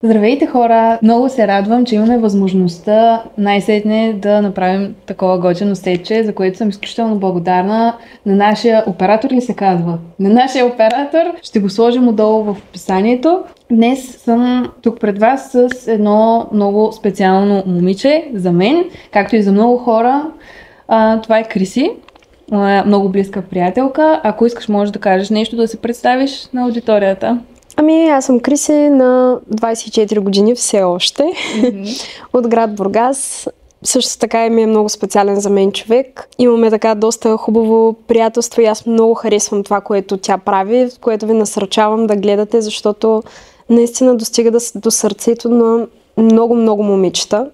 Здравейте хора! Много се радвам, че имаме възможността най-сетне да направим такова готино сетче, за което съм изключително благодарна на нашия оператор ли се казва? На нашия оператор! Ще го сложим отдолу в описанието. Днес съм тук пред вас с едно много специално момиче за мен, както и за много хора. Това е Криси, моя много близка приятелка. Ако искаш, можеш да кажеш нещо, да се представиш на аудиторията. Аз съм Криси, на 24 години все още, от град Бургас. Също така ми е много специален за мен човек. Имаме така доста хубаво приятелство и аз много харесвам това, което тя прави, което ви насърчавам да гледате, защото наистина достига до сърцето на много момичета.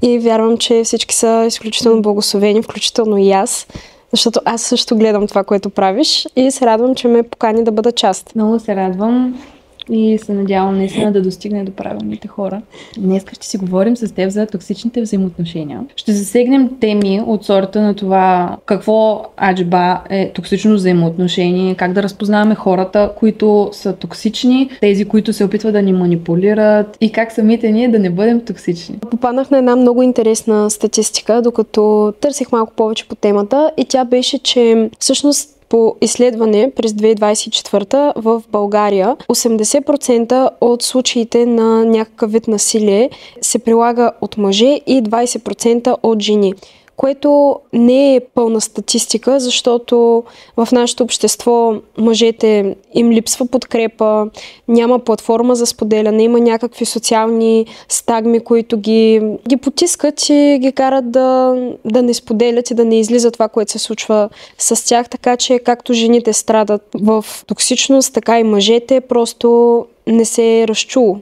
И вярвам, че всички са изключително благословени, включително и аз. Защото аз също гледам това, което правиш и се радвам, че ме покани да бъда част. Много се радвам и се надявам наистина да достигне до правилните хора. Днес ще си говорим с теб за токсичните взаимоотношения. Ще засегнем теми от сорта на това какво аджба е токсично взаимоотношение, как да разпознаваме хората, които са токсични, тези, които се опитват да ни манипулират и как самите ние да не бъдем токсични. Попаднах на една много интересна статистика, докато търсих малко повече по темата и тя беше, че всъщност по изследване през 2024 в България 80% от случаите на някакъв вид насилие се прилага от мъже и 20% от жени. Което не е пълна статистика, защото в нашето общество мъжете им липсва подкрепа, няма платформа за споделяне, има някакви социални стагми, които ги потискат и ги карат да не споделят и да не излиза това, което се случва с тях. Така че както жените страдат в токсичност, така и мъжете просто не се е разчуло.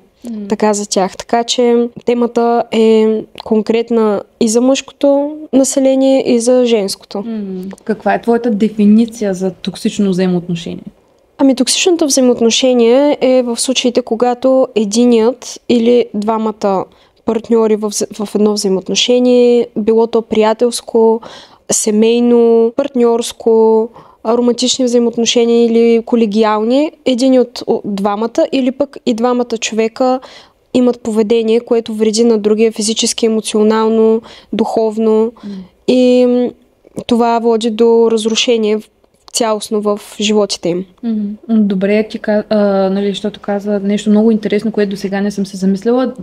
Така за тях. Така че темата е конкретна и за мъжкото население, и за женското. Каква е твоята дефиниция за токсично взаимоотношение? Токсичното взаимоотношение е в случаите, когато единият или двамата партньори в едно взаимоотношение, било то приятелско, семейно, партньорско, романтични взаимоотношения или колегиални, един от двамата или пък и двамата човека имат поведение, което вреди на другия физически, емоционално, духовно и това води до разрушение цялостно в животите им. Добре, защото каза нещо много интересно, което до сега не съм се замислила.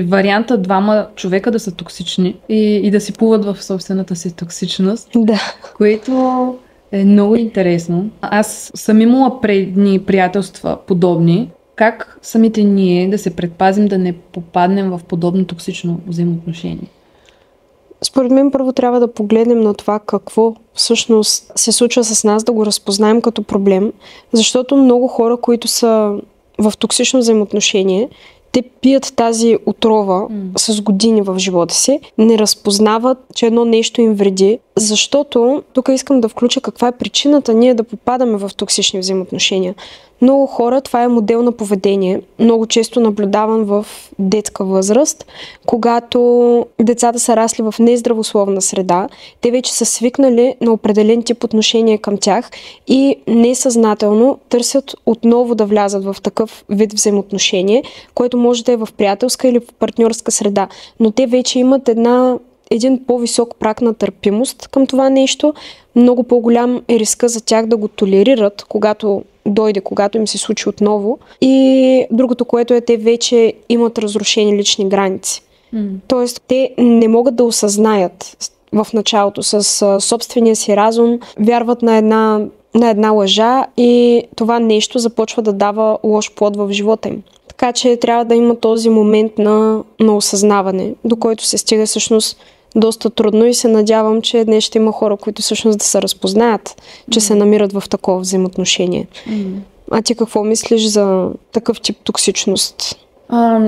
Варианта двама човека да са токсични и да си плуват в собствената си токсичност. Да. Което е много интересно. Аз съм имала предни приятелства подобни. Как самите ние да се предпазим да не попаднем в подобно токсично взаимоотношение? Според мен първо трябва да погледнем на това какво всъщност се случва с нас, да го разпознаем като проблем, защото много хора, които са в токсично взаимоотношение, те пият тази отрова с години в живота си, не разпознават, че едно нещо им вреди, защото тук искам да включа каква е причината ние да попадаме в токсични взаимоотношения. Много хора, това е модел на поведение, много често наблюдаван в детска възраст, когато децата са расли в нездравословна среда, те вече са свикнали на определен тип отношение към тях и несъзнателно търсят отново да влязат в такъв вид взаимоотношение, което може да е в приятелска или в партньорска среда, но те вече имат един по-висок праг на търпимост към това нещо, много по-голям е риска за тях да го толерират, когато им се случи отново. И другото, което е, те вече имат разрушени лични граници. Тоест, те не могат да осъзнаят в началото с собствения си разум, вярват на една лъжа и това нещо започва да дава лош плод в живота им. Така че трябва да има този момент на осъзнаване, до който се стига всъщност доста трудно и се надявам, че днес ще има хора, които всъщност да се разпознаят, че се намират в такова взаимоотношение. А ти какво мислиш за такъв тип токсичност?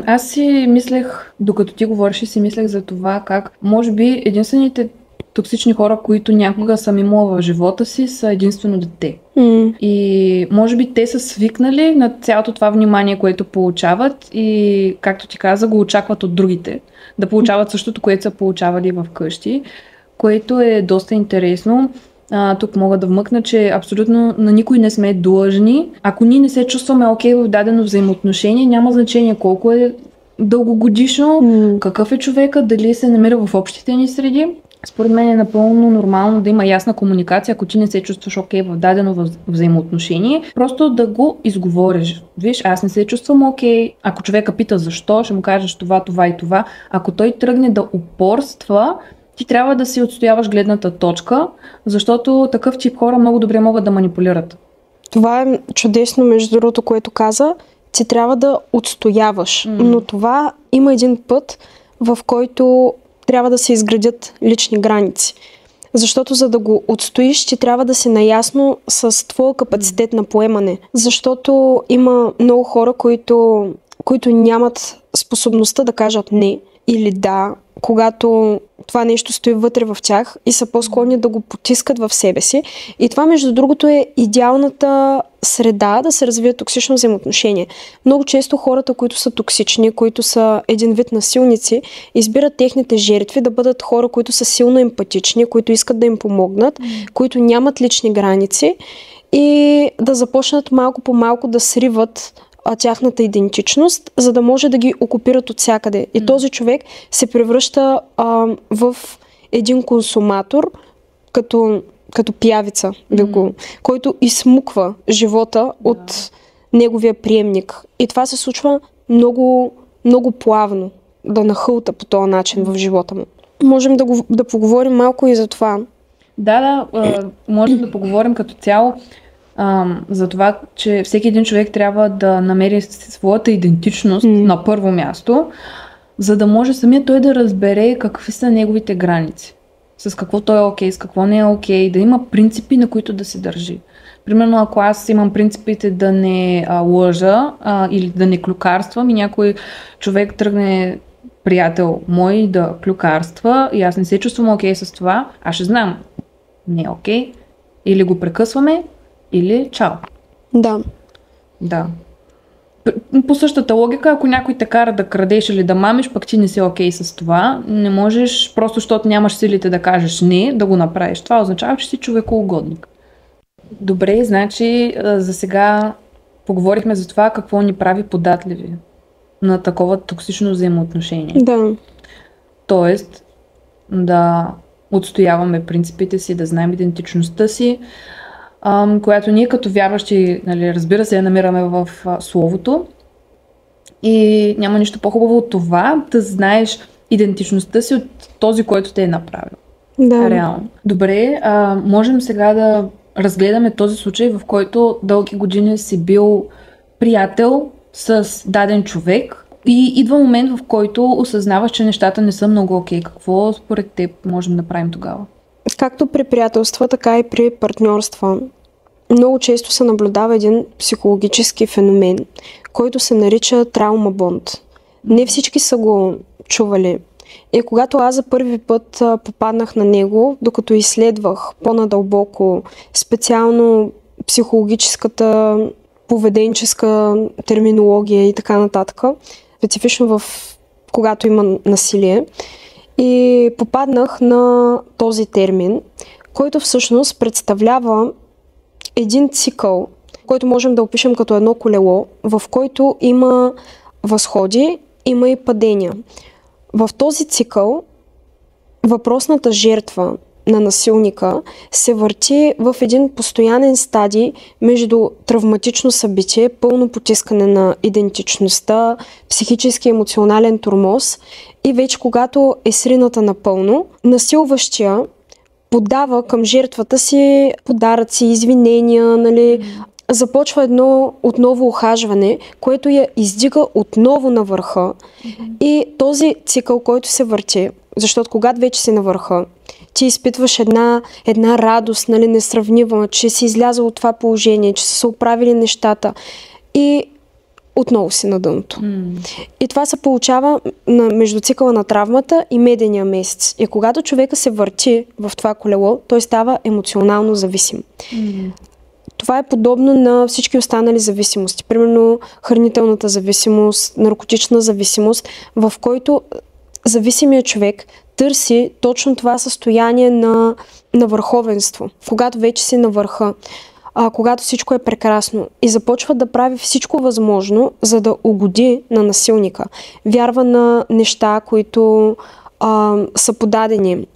Аз си мислех, докато ти говориш, си мислех за това как може би единствените токсични хора, които някога съм имала в живота си, са единствено дете. И може би те са свикнали на цялото това внимание, което получават и, както ти каза, го очакват от другите. Да получават същото, което са получавали в къщи, което е доста интересно. Тук мога да вмъкна, че абсолютно на никой не сме длъжни. Ако ние не се чувстваме окей в дадено взаимоотношение, няма значение колко е дългогодишно, какъв е човека, дали се намира в общите ни среди. Според мен е напълно нормално да има ясна комуникация, ако ти не се чувстваш окей в дадено взаимоотношение, просто да го изговориш. Виж, аз не се чувствам окей. Ако човека пита защо, ще му кажеш това, това и това. Ако той тръгне да упорства, ти трябва да си отстояваш гледната точка, защото такъв тип хора много добре могат да манипулират. Това е чудесно, между другото, което каза. Ти трябва да отстояваш. Но това има един път, в който трябва да се изградят лични граници. Защото за да го отстоиш, ти трябва да си наясно с твоя капацитет на поемане. Защото има много хора, които нямат способността да кажат не или да, когато това нещо стои вътре в тях и са по-склонни да го потискат в себе си. И това, между другото, е идеалната среда да се развие токсично взаимоотношение. Много често хората, които са токсични, които са един вид насилници, избират техните жертви да бъдат хора, които са силно емпатични, които искат да им помогнат, които нямат лични граници и да започнат малко по малко да сриват тяхната идентичност, за да може да ги окупират от всякъде. И този човек се превръща в един консуматор, като пиявица, който изсмуква живота от неговия приемник. И това се случва много, много плавно, да нахълта по този начин в живота му. Можем да поговорим малко и за това. Да, можем да поговорим като цяло за това, че всеки един човек трябва да намери своята идентичност на първо място, за да може самия той да разбере какви са неговите граници. С какво той е окей, с какво не е окей, да има принципи, на които да се държи. Примерно, ако аз имам принципите да не лъжа или да не клюкарствам и някой човек тръгне, приятел мой, да клюкарства и аз не се чувствам окей с това, аз ще знам, не е окей, или го прекъсваме, или чао. Да. По същата логика, ако някой те кара да крадеш или да мамиш, пък ти не си окей с това, не можеш, просто защото нямаш силите да кажеш не, да го направиш. Това означава, че си човекоугодник. Добре, значи за сега поговорихме за това какво ни прави податливи на такова токсично взаимоотношение. Да. Тоест да отстояваме принципите си, да знаем идентичността си, която ние като вярващи, нали, разбира се, я намираме в Словото. И няма нищо по-хубаво от това да знаеш идентичността си от този, който те е направил. Да. Реално. Добре, можем сега да разгледаме този случай, в който дълги години си бил приятел с даден човек и идва момент, в който осъзнаваш, че нещата не са много окей. Какво според теб можем да правим тогава? Както при приятелства, така и при партньорства. Много често се наблюдава един психологически феномен, който се нарича травма бонд. Не всички са го чували. И когато аз за първи път попаднах на него, докато изследвах по-надълбоко специално психологическата, поведенческа терминология и така нататък, специфично когато има насилие, и попаднах на този термин, който всъщност представлява един цикъл, който можем да опишем като едно колело, в който има възходи, има и падения. В този цикъл въпросната жертва на насилника се върти в един постоянен стадий между травматично събитие, пълно потискане на идентичността, психически и емоционален тормоз и вече когато е срината напълно, насилващия подава към жертвата си подаръци, извинения, нали, започва едно отново ухажване, което я издига отново на върха. И този цикъл, който се върти, защото когато вече си на върха, ти изпитваш една радост, нали, несравнима, че си излязъл от това положение, че са се оправили нещата и отново си на дъното. И това се получава между цикъла на травмата и медения месец. И когато човека се върти в това колело, той става емоционално зависим. Това е подобно на всички останали зависимости. Примерно хранителната зависимост, наркотична зависимост, в който зависимият човек търси точно това състояние на върховенство, когато вече си на върха. когато всичко е прекрасно и започва да прави всичко възможно, за да угоди на насилника. Вярва на неща, които са подадени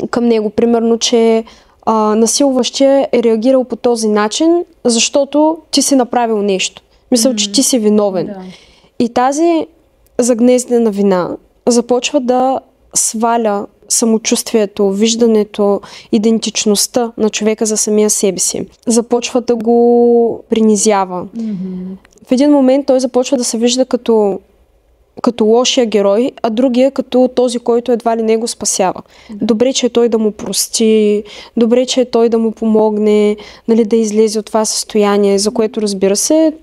към него. Примерно, че насилващия е реагирал по този начин, защото ти си направил нещо. Мисля, че ти си виновен. Да. И тази загнездена вина започва да сваля самочувствието, виждането, идентичността на човека за самия себе си. Започва да го принизява. В един момент той започва да се вижда като лошия герой, а другия като този, който едва ли не го спасява. Добре, че е той да му прости, добре, че е той да му помогне, нали, да излезе от това състояние, за което, разбира се,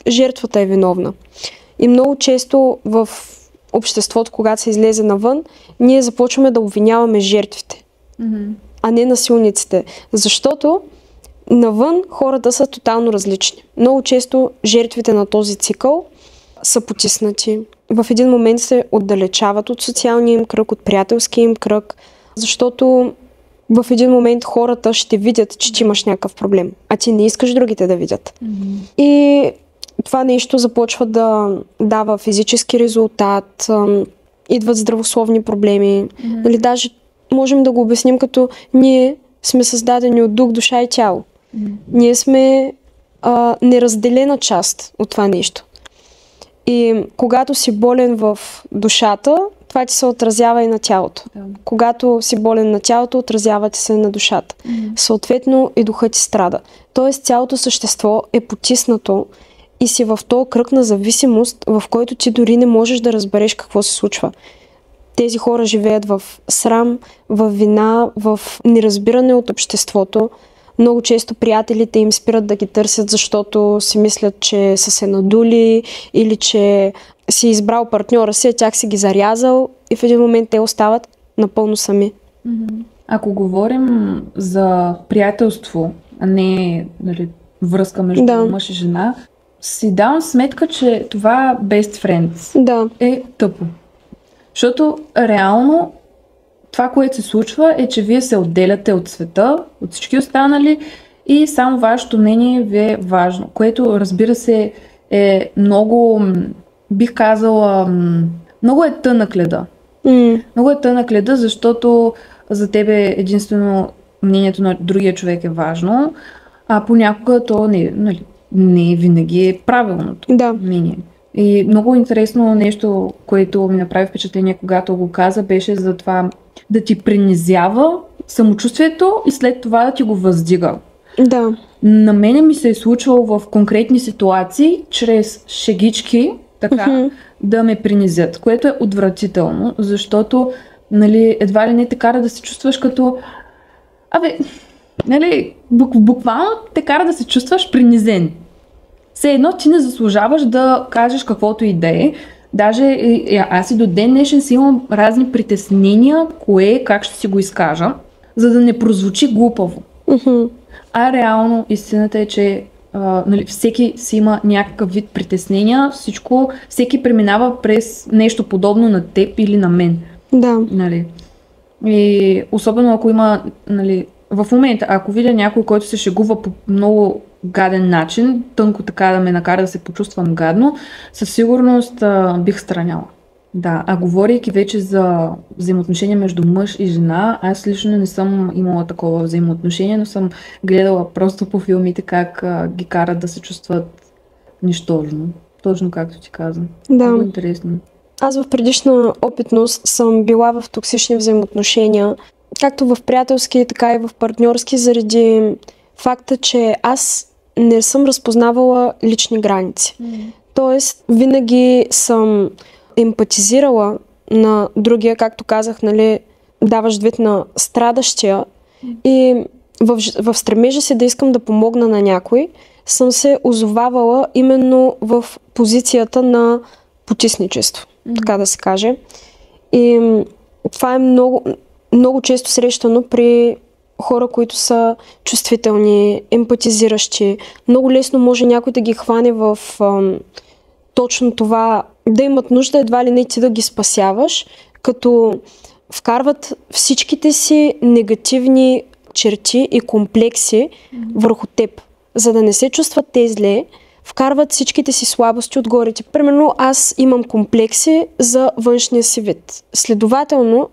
жертвата е виновна. И много често в обществото, когато се излезе навън, ние започваме да обвиняваме жертвите, а не насилниците. Защото навън хората са тотално различни. Много често жертвите на този цикъл са потиснати. В един момент се отдалечават от социалния им кръг, от приятелския им кръг, защото в един момент хората ще видят, че ти имаш някакъв проблем, а ти не искаш другите да видят. И това нещо започва да дава физически резултат, идват здравословни проблеми. Нали, даже можем да го обясним като ние сме създадени от дух, душа и тяло. Ние сме неразделена част от това нещо. И когато си болен в душата, това ти се отразява и на тялото. Когато си болен на тялото, отразява ти се на душата. Съответно и духът ти страда. Тоест цялото същество е потиснато и си в този кръг на зависимост, в който ти дори не можеш да разбереш какво се случва. Тези хора живеят в срам, в вина, в неразбиране от обществото. Много често приятелите им спират да ги търсят, защото си мислят, че са се надули или че си избрал партньора си, а тях си ги зарязал и в един момент те остават напълно сами. Ако говорим за приятелство, а не, нали, връзка между мъж и жена, си давам сметка, че това best friends е тъпо. Защото реално това, което се случва, е, че вие се отделяте от света, от всички останали и само вашето мнение ви е важно, което, разбира се, е много, бих казала, много е тънък леда. Много е тънък леда, защото за тебе единствено мнението на другия човек е важно, а понякога то не винаги е правилното мнение. И много интересно нещо, което ми направи впечатление, когато го каза, беше за това да ти принизява самочувствието и след това да ти го въздига. Да. На мене ми се е случвало в конкретни ситуации, чрез шегички, така, да ме принизят, което е отвратително, защото, нали, едва ли не те кара да се чувстваш като... нали, буквално те кара да се чувстваш принизен. Все едно ти не заслужаваш да кажеш каквото и да е. Даже аз и до ден днешен си имам разни притеснения, как ще си го изкажа, за да не прозвучи глупаво. А реално истината е, че нали, всеки си има някакъв вид притеснения, всеки преминава през нещо подобно на теб или на мен. Да. Нали. И особено ако има, нали, в момента, ако видя някой, който се шегува по много гаден начин, тънко така да ме накара да се почувствам гадно, със сигурност бих страняла. Да, а говорейки вече за взаимоотношения между мъж и жена, аз лично не съм имала такова взаимоотношение, но съм гледала просто по филмите как ги карат да се чувстват нищожно. Точно както ти казвам. Да. Много интересно. Аз в предишна опитност съм била в токсични взаимоотношения, както в приятелски, така и в партньорски, заради факта, че аз не съм разпознавала лични граници. Тоест, винаги съм емпатизирала на другия, както казах, нали, даваш вид на страдащия и в стремежа си да искам да помогна на някой, съм се озовавала именно в позицията на потисничество, така да се каже. И това е много, много често срещано при хора, които са чувствителни, емпатизиращи. Много лесно може някой да ги хване в точно това, да имат нужда едва ли не ти да ги спасяваш, като вкарват всичките си негативни черти и комплекси върху теб. За да не се чувстват те зле, вкарват всичките си слабости отгоре ти. Примерно аз имам комплекси за външния си вид. Следователно,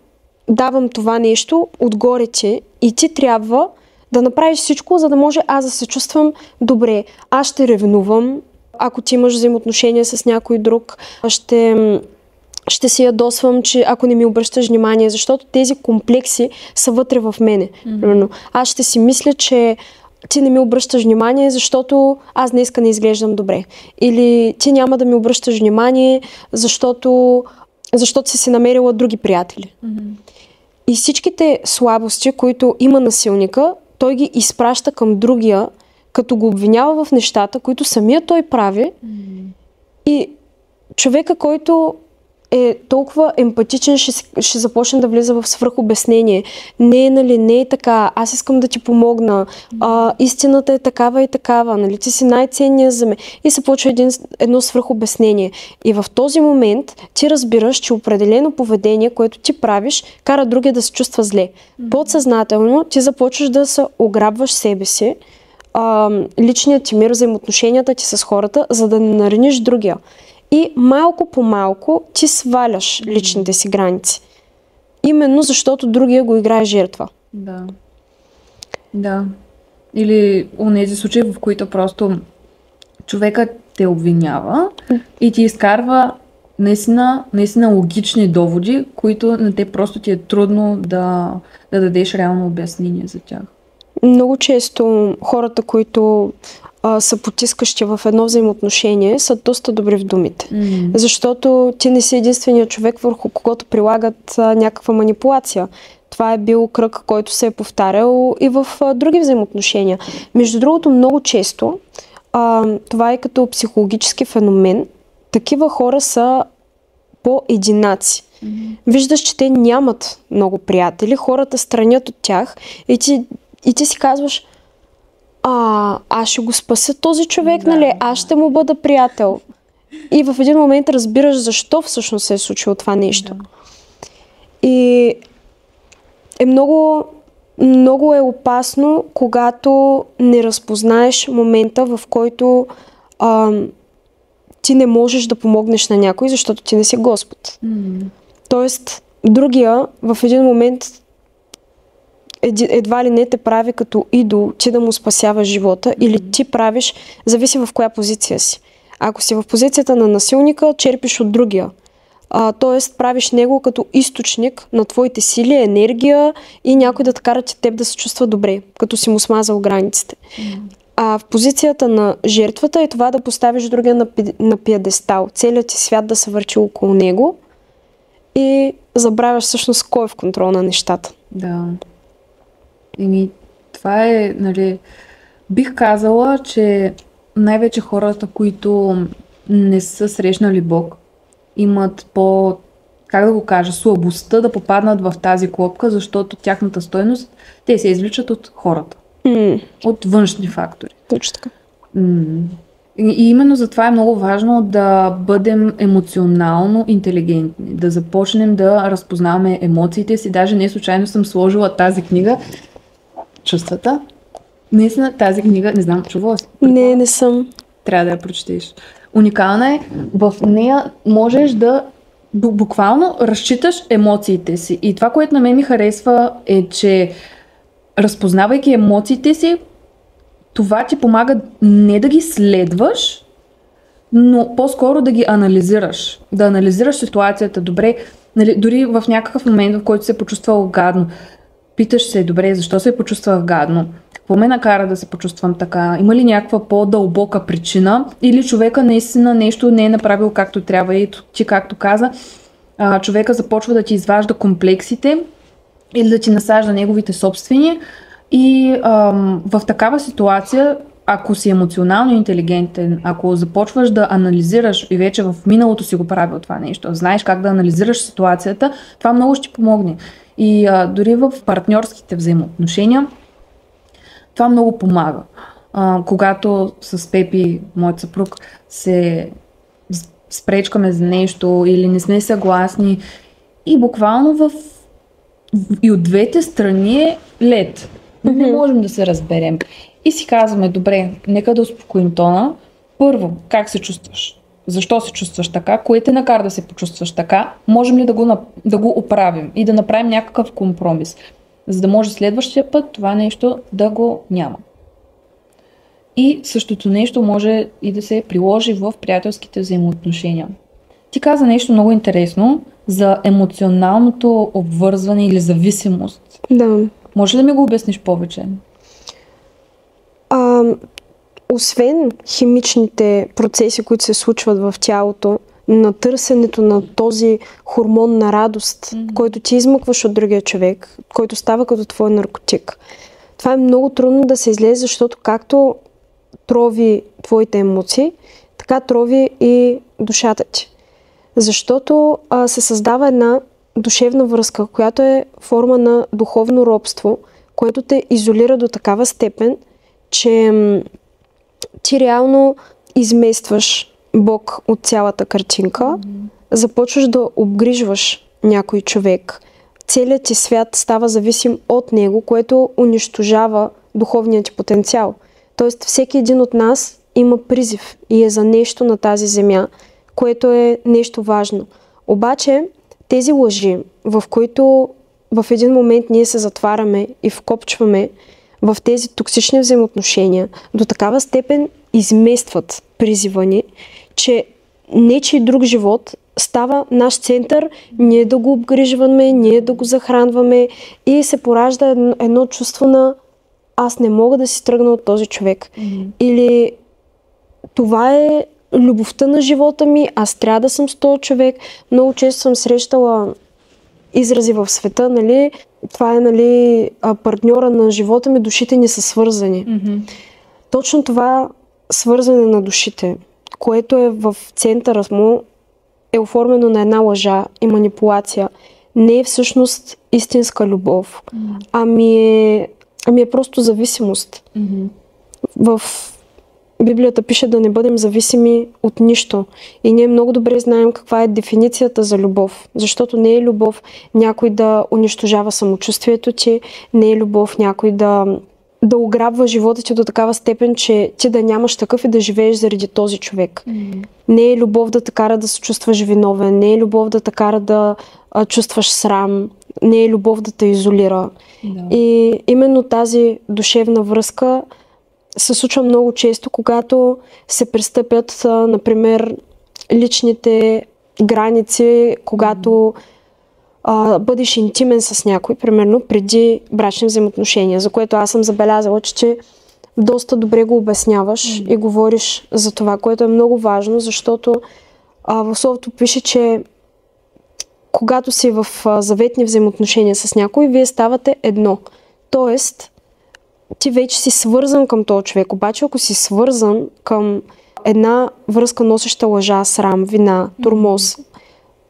давам това нещо отгоре ти и ти трябва да направиш всичко, за да може аз да се чувствам добре. Аз ще ревнувам, ако ти имаш взаимоотношения с някой друг, ще се ядосвам, че ако не ми обръщаш внимание, защото тези комплекси са вътре в мене. Примерно, аз ще си мисля, че ти не ми обръщаш внимание, защото аз днеска не изглеждам добре. Или ти няма да ми обръщаш внимание, защото си намерила други приятели. И всичките слабости, които има насилника, той ги изпраща към другия, като го обвинява в нещата, които самия той прави. И човека, който е толкова емпатичен, ще започне да влиза в свръхобяснение. Не е така, аз искам да ти помогна, истината е такава и такава, нали, ти си най-ценният за мен. И се почва едно свръхобяснение. И в този момент ти разбираш, че определено поведение, което ти правиш, кара другия да се чувства зле. Подсъзнателно ти започваш да се ограбваш себе си, личният ти мир, взаимоотношенията ти с хората, за да не нараниш другия. И малко по малко ти сваляш личните си граници. Именно защото другия го играе жертва. Да. Или онези случаи, в които просто човекът те обвинява и ти изкарва наистина логични доводи, които на те просто ти е трудно да дадеш реално обяснение за тях. Много често хората, които са потискащи в едно взаимоотношение, са доста добри в думите. Защото ти не си единственият човек, върху когото прилагат някаква манипулация. Това е бил кръг, който се е повтарял и в други взаимоотношения. Между другото, много често, това е като психологически феномен, такива хора са по-единаци. Виждаш, че те нямат много приятели, хората странят от тях и ти си казваш: аз ще го спася този човек, нали? Аз ще му бъда приятел. И в един момент разбираш защо всъщност се е случило това нещо. И е много е опасно, когато не разпознаеш момента, в който ти не можеш да помогнеш на някой, защото ти не си Господ. Тоест, другия в един момент едва ли не те прави като идол, ти да му спасяваш живота, или ти правиш, зависи в коя позиция си. Ако си в позицията на насилника, черпиш от другия. Тоест, правиш него като източник на твоите сили, енергия и някой да те кара теб да се чувства добре, като си му смазал границите. А в позицията на жертвата е това да поставиш другия на пиедестал. Целият ти свят да се върчи около него и забравяш всъщност кой е в контрол на нещата. Да. Това е, нали, бих казала, че най-вече хората, които не са срещнали Бог, имат как да го кажа, слабостта да попаднат в тази клопка, защото тяхната стойност, те се извличат от хората. От външни фактори. Точно така. И именно затова е много важно да бъдем емоционално интелигентни, да започнем да разпознаваме емоциите си. Даже не случайно съм сложила тази книга Чувствата. Наистина тази книга, не знам, чувала си? Не съм. Трябва да я прочетеш. Уникална е. В нея можеш да буквално разчиташ емоциите си. И това, което на мен ми харесва, е, че разпознавайки емоциите си, това ти помага не да ги следваш, но по-скоро да ги анализираш. Да анализираш ситуацията добре. Нали, дори в някакъв момент, в който се почувствал гадно, питаш се: добре, защо се почувствах гадно? Какво ме накара да се почувствам така? Има ли някаква по-дълбока причина? Или човека наистина нещо не е направил както трябва? И ти, както каза, човека започва да ти изважда комплексите или да ти насажда неговите собствени. И в такава ситуация, ако си емоционално интелигентен, ако започваш да анализираш, и вече в миналото си го правил това нещо, знаеш как да анализираш ситуацията, това много ще ти помогне. И дори в партньорските взаимоотношения това много помага. Когато с Пепи, моят съпруг, се спречкаме за нещо или не сме съгласни, и буквално и от двете страни е лед. Не можем да се разберем. И си казваме, добре, нека да успокоим тона. Първо, как се чувстваш? Защо се чувстваш така? Кое те накара да се почувстваш така? Можем ли да го оправим и да направим някакъв компромис, за да може следващия път това нещо да го няма. И същото нещо може и да се приложи в приятелските взаимоотношения. Ти каза нещо много интересно за емоционалното обвързване или зависимост. Да. Може ли да ми го обясниш повече? Освен химичните процеси, които се случват в тялото, на търсенето на този хормон на радост, който ти измъкваш от другия човек, който става като твой наркотик. Това е много трудно да се излезе, защото както трови твоите емоции, така трови и душата ти. Защото се създава една душевна връзка, която е форма на духовно робство, което те изолира до такава степен, че ти реално изместваш Бог от цялата картинка, започваш да обгрижваш някой човек. Целият ти свят става зависим от него, което унищожава духовният ти потенциал. Тоест всеки един от нас има призив и е за нещо на тази земя, което е нещо важно. Обаче тези лъжи, в които в един момент ние се затваряме и вкопчваме в тези токсични взаимоотношения, до такава степен изместват призива ни, че нечий друг живот става наш център, ние да го обгрижваме, ние да го захранваме и се поражда едно чувство на аз не мога да си тръгна от този човек. Или това е любовта на живота ми, аз трябва да съм с този човек. Много често съм срещала изрази в света, нали? Това е, нали, партньора на живота ми, душите ни са свързани. Точно това свързване на душите, което е в центъра му, е оформено на една лъжа и манипулация. Не е всъщност истинска любов, ами е просто зависимост. В Библията пише да не бъдем зависими от нищо. И ние много добре знаем каква е дефиницията за любов. Защото не е любов някой да унищожава самочувствието ти, не е любов някой да ограбва живота ти до такава степен, че ти да нямаш такъв и да живееш заради този човек. Не е любов да те кара да се чувстваш виновен, не е любов да те кара да чувстваш срам, не е любов да те изолира. И именно тази душевна връзка се случва много често, когато се престъпят, например, личните граници, когато бъдеш интимен с някой, примерно преди брачни взаимоотношения, за което аз съм забелязала, че доста добре го обясняваш и говориш за това, което е много важно, защото в словото пише, че когато си в заветни взаимоотношения с някой, вие ставате едно. Тоест, ти вече си свързан към този човек, обаче ако си свързан към една връзка носеща лъжа, срам, вина, тормоз,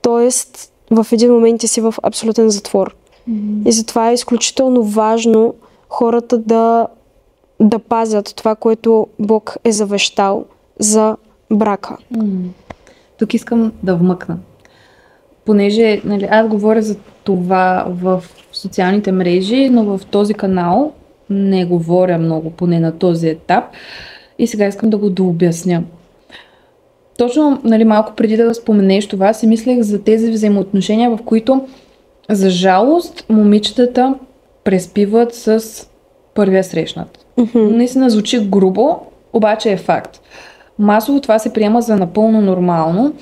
тоест в един момент ти си в абсолютен затвор. И затова е изключително важно хората да пазят това, което Бог е завещал за брака. Тук искам да вмъкна. Понеже, нали, аз говоря за това в социалните мрежи, но в този канал не говоря много, поне на този етап. И сега искам да го дообясня. Точно, нали, малко преди да споменеш това, си мислех за тези взаимоотношения, в които, за жалост, момичетата преспиват с първия срещнат. Наистина звучи грубо, обаче е факт. Масово това се приема за напълно нормално.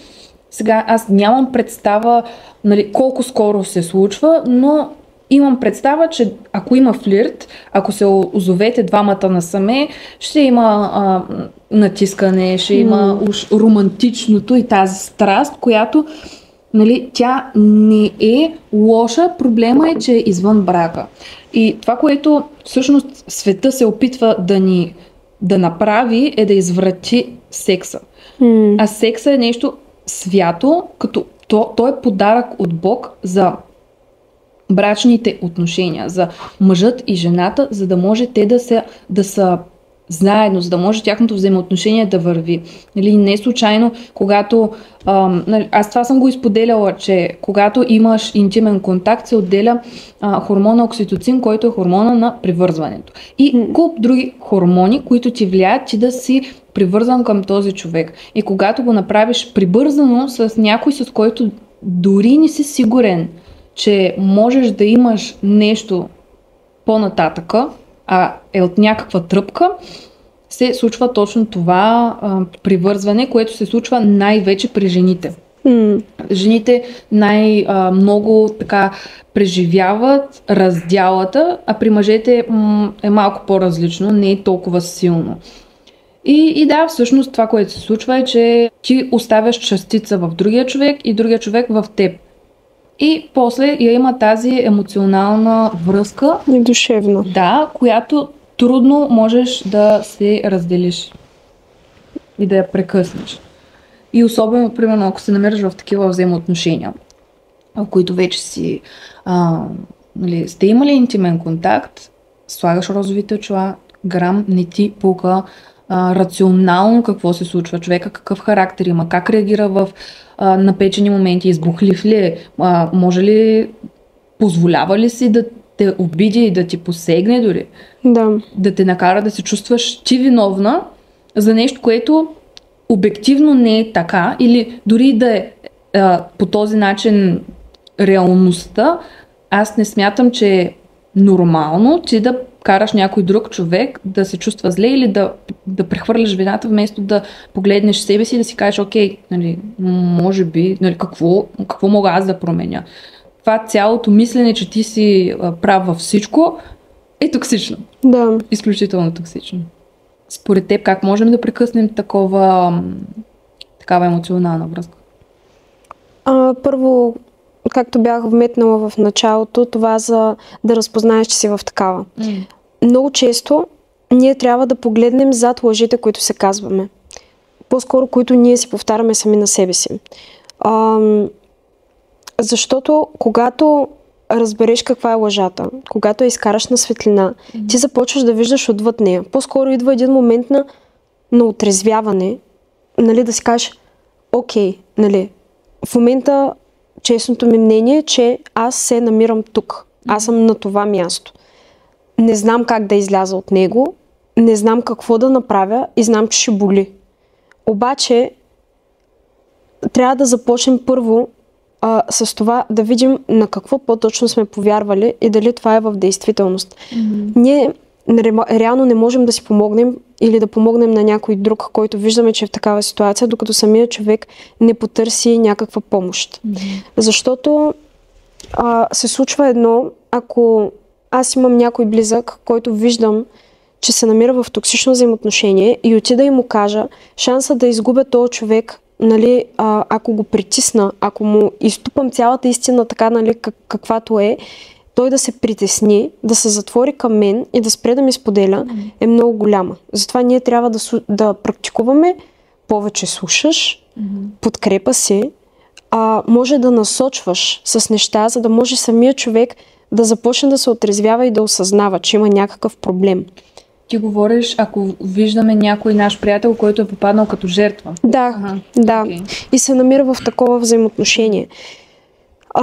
Сега аз нямам представа, нали, колко скоро се случва, но имам представа, че ако има флирт, ако се озовете двамата насаме, ще има натискане, ще има уж романтичното и тази страст, която, нали, тя не е лоша, проблема е, че е извън брака. И това, което всъщност света се опитва да направи, е да изврати секса. А секса е нещо свято, като то е подарък от Бог за брачните отношения, за мъжът и жената, за да може те да са заедно, за да може тяхното взаимоотношение да върви. Нали, не случайно, когато... аз това съм го изподеляла, че когато имаш интимен контакт, се отделя хормона окситоцин, който е хормона на привързването. И куп други хормони, които ти влияят ти да си привързан към този човек. И когато го направиш прибързано с някой, с който дори не си сигурен, че можеш да имаш нещо по-нататъка, а е от някаква тръпка, се случва точно това привързване, което се случва най-вече при жените. Жените най-много така преживяват раздялата, а при мъжете е малко по-различно, не е толкова силно. И да, всъщност това, което се случва е, че ти оставяш частица в другия човек и другия човек в теб. И после я има тази емоционална връзка. И душевна. Да, която трудно можеш да се разделиш и да я прекъснеш. И особено, примерно, ако се намираш в такива взаимоотношения, в които вече си сте имали интимен контакт, слагаш розовите очила, грам не ти пука рационално какво се случва, човека какъв характер има, как реагира в напечени моменти, избухлив ли е, може ли, позволява ли си да те обиди и да ти посегне дори, да те накара да се чувстваш ти виновна за нещо, което обективно не е така, или дори да е по този начин реалността, аз не смятам, че е нормално ти да караш някой друг човек да се чувства зле или да прехвърляш вината, вместо да погледнеш себе си и да си кажеш, окей, нали, може би, нали, какво мога аз да променя. Това цялото мислене, че ти си прав във всичко, е токсично. Да. Изключително токсично. Според теб, как можем да прекъснем такава емоционална връзка? Първо, както бях вметнала в началото, това за да разпознаеш, че си в такава. Много често ние трябва да погледнем зад лъжите, които се казваме. По-скоро, които ние си повтаряме сами на себе си. Защото когато разбереш каква е лъжата, когато я изкараш на светлина, ти започваш да виждаш отвъд нея. По-скоро идва един момент на отрезвяване, нали, да си кажеш, окей, нали, в момента честното ми мнение е, че аз се намирам тук. Аз съм на това място. Не знам как да изляза от него, не знам какво да направя и знам, че ще боли. Обаче, трябва да започнем първо с това да видим на какво по-точно сме повярвали и дали това е в действителност. Ние реално не можем да си помогнем или да помогнем на някой друг, който виждаме, че е в такава ситуация, докато самият човек не потърси някаква помощ. Защото се случва едно, ако аз имам някой близък, който виждам, че се намира в токсично взаимоотношение и отида и му кажа, шанса да изгубя този човек, нали, ако го притисна, ако му изтупам цялата истина така, нали, каквато е, той да се притесни, да се затвори към мен и да спре да ми споделя, е много голяма. Затова ние трябва да практикуваме повече слушаш, подкрепа си, може да насочваш с неща, за да може самия човек да започне да се отрезвява и да осъзнава, че има някакъв проблем. Ти говориш, ако виждаме някой наш приятел, който е попаднал като жертва. Да. Okay. И се намира в такова взаимоотношение.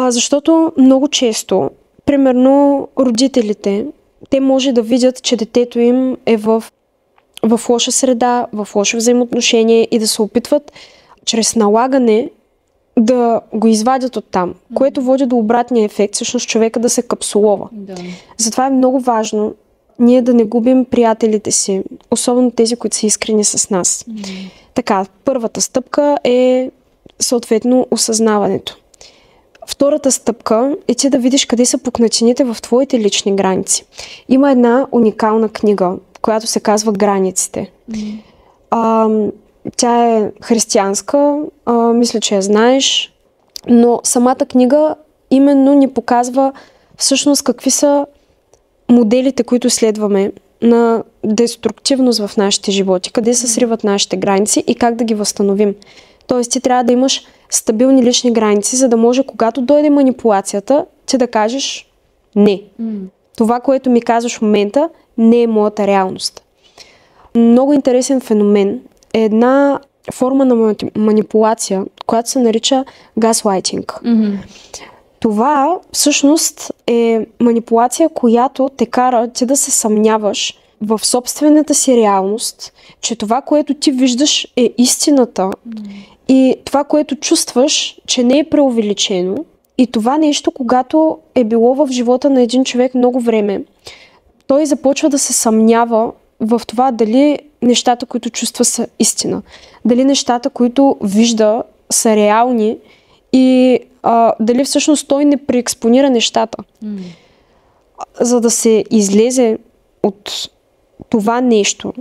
Защото много често, примерно родителите, те може да видят, че детето им е в лоша среда, в лошо взаимоотношение и да се опитват чрез налагане да го извадят оттам, което води до обратния ефект, всъщност човека да се капсулова. Затова е много важно ние да не губим приятелите си, особено тези, които са искрени с нас. Така, първата стъпка е съответно осъзнаването. Втората стъпка е ти да видиш къде са пукнатините в твоите лични граници. Има една уникална книга, която се казва "Границите". Тя е християнска, мисля, че я знаеш, но самата книга именно ни показва всъщност какви са моделите, които следваме на деструктивност в нашите животи, къде се сриват нашите граници и как да ги възстановим. Тоест ти трябва да имаш стабилни лични граници, за да може, когато дойде манипулацията, ти да кажеш не. Това, което ми казваш в момента, не е моята реалност. много интересен феномен. Е една форма на манипулация, която се нарича газлайтинг. Това всъщност е манипулация, която те кара ти да се съмняваш в собствената си реалност, че това, което ти виждаш, е истината и това, което чувстваш, че не е преувеличено. И това нещо, когато е било в живота на един човек много време, той започва да се съмнява в това дали нещата, които чувства, са истина. Дали нещата, които вижда, са реални и дали всъщност той не преекспонира нещата. За да се излезе от това нещо,